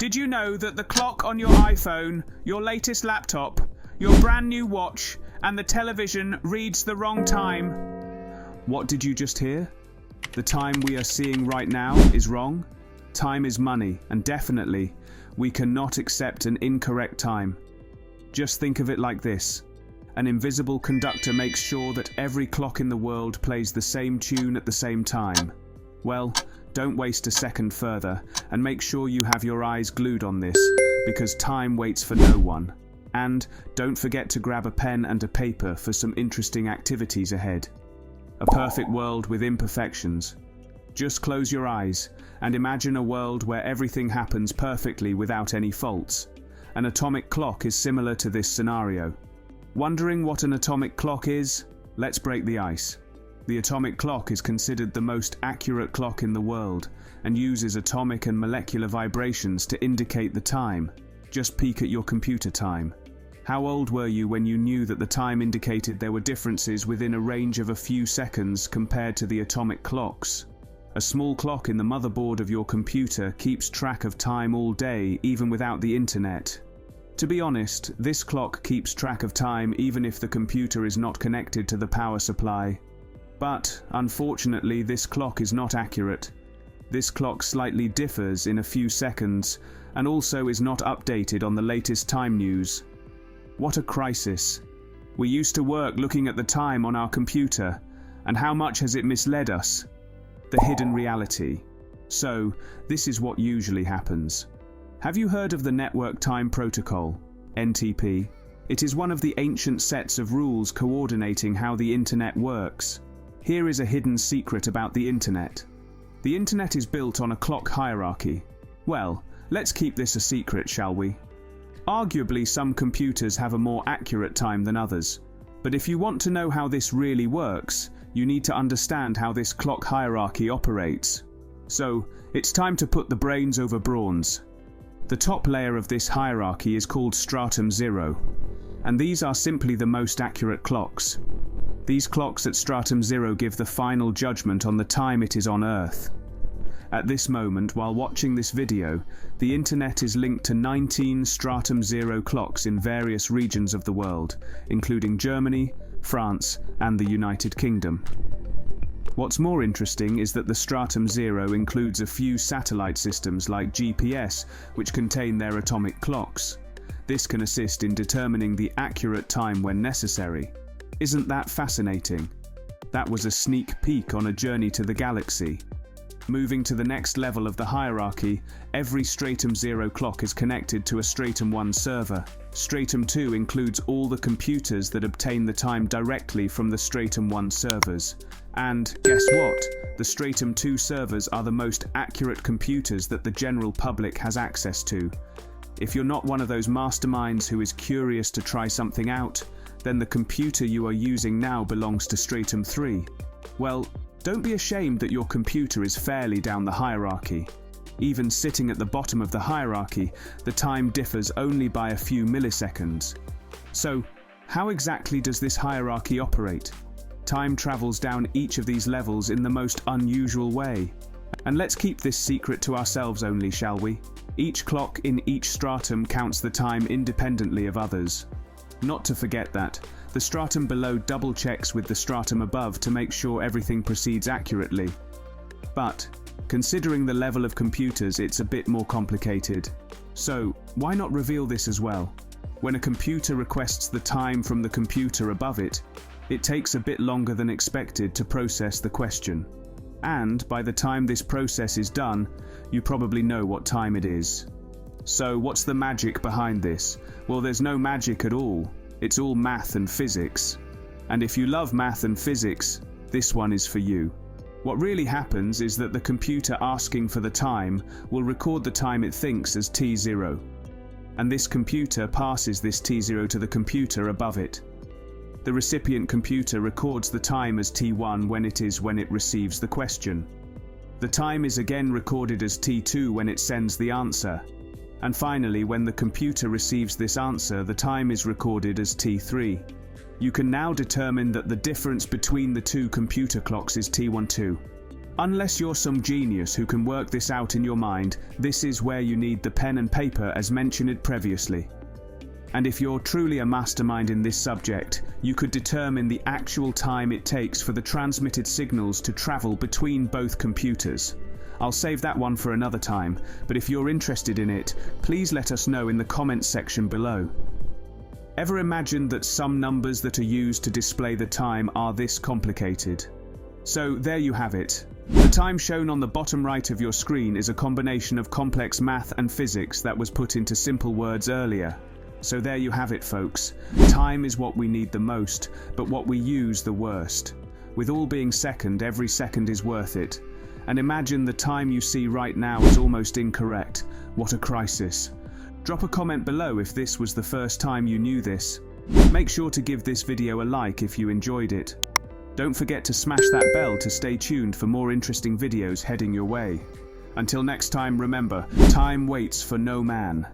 Did you know that the clock on your iPhone, your latest laptop, your brand new watch, and the television reads the wrong time? What did you just hear? The time we are seeing right now is wrong. Time is money, and definitely, we cannot accept an incorrect time. Just think of it like this. An invisible conductor makes sure that every clock in the world plays the same tune at the same time. Well, don't waste a second further, and make sure you have your eyes glued on this, because time waits for no one. And don't forget to grab a pen and a paper for some interesting activities ahead. A perfect world with imperfections. Just close your eyes and imagine a world where everything happens perfectly without any faults. An atomic clock is similar to this scenario. Wondering what an atomic clock is? Let's break the ice. The atomic clock is considered the most accurate clock in the world and uses atomic and molecular vibrations to indicate the time. Just peek at your computer time. How old were you when you knew that the time indicated there were differences within a range of a few seconds compared to the atomic clocks? A small clock in the motherboard of your computer keeps track of time all day, even without the internet. To be honest, this clock keeps track of time even if the computer is not connected to the power supply. But, unfortunately, this clock is not accurate. This clock slightly differs in a few seconds, and also is not updated on the latest time news. What a crisis. We used to work looking at the time on our computer, and how much has it misled us? The hidden reality. So, this is what usually happens. Have you heard of the Network Time Protocol, NTP? It is one of the ancient sets of rules coordinating how the internet works. Here is a hidden secret about the internet. The internet is built on a clock hierarchy. Well, let's keep this a secret, shall we? Arguably, some computers have a more accurate time than others. But if you want to know how this really works, you need to understand how this clock hierarchy operates. So, it's time to put the brains over brawns. The top layer of this hierarchy is called stratum 0, and these are simply the most accurate clocks. These clocks at stratum 0 give the final judgment on the time it is on Earth. At this moment, while watching this video, the internet is linked to 19 stratum 0 clocks in various regions of the world, including Germany, France, and the United Kingdom. What's more interesting is that the stratum 0 includes a few satellite systems like GPS, which contain their atomic clocks. This can assist in determining the accurate time when necessary. Isn't that fascinating? That was a sneak peek on a journey to the galaxy. Moving to the next level of the hierarchy, every stratum 0 clock is connected to a stratum 1 server. Stratum 2 includes all the computers that obtain the time directly from the stratum 1 servers. And guess what? The stratum 2 servers are the most accurate computers that the general public has access to. If you're not one of those masterminds who is curious to try something out, then the computer you are using now belongs to stratum 3. Well, don't be ashamed that your computer is fairly down the hierarchy. Even sitting at the bottom of the hierarchy, the time differs only by a few milliseconds. So, how exactly does this hierarchy operate? Time travels down each of these levels in the most unusual way. And let's keep this secret to ourselves only, shall we? Each clock in each stratum counts the time independently of others. Not to forget that, the stratum below double checks with the stratum above to make sure everything proceeds accurately. But, considering the level of computers, it's a bit more complicated. So, why not reveal this as well? When a computer requests the time from the computer above it, it takes a bit longer than expected to process the question. And, by the time this process is done, you probably know what time it is. So, what's the magic behind this? Well, there's no magic at all. It's all math and physics. And if you love math and physics, this one is for you. What really happens is that the computer asking for the time will record the time it thinks as T0. And this computer passes this T0 to the computer above it. The recipient computer records the time as T1 when it receives the question. The time is again recorded as T2 when it sends the answer. And finally, when the computer receives this answer, the time is recorded as T3. You can now determine that the difference between the two computer clocks is T12. Unless you're some genius who can work this out in your mind, this is where you need the pen and paper as mentioned previously. And if you're truly a mastermind in this subject, you could determine the actual time it takes for the transmitted signals to travel between both computers. I'll save that one for another time, but if you're interested in it, please let us know in the comments section below. Ever imagined that some numbers that are used to display the time are this complicated? So there you have it. The time shown on the bottom right of your screen is a combination of complex math and physics that was put into simple words earlier. So there you have it, folks. Time is what we need the most, but what we use the worst. With all being second, every second is worth it. And imagine the time you see right now is almost incorrect. What a crisis. Drop a comment below if this was the first time you knew this. Make sure to give this video a like if you enjoyed it. Don't forget to smash that bell to stay tuned for more interesting videos heading your way. Until next time, remember, time waits for no man.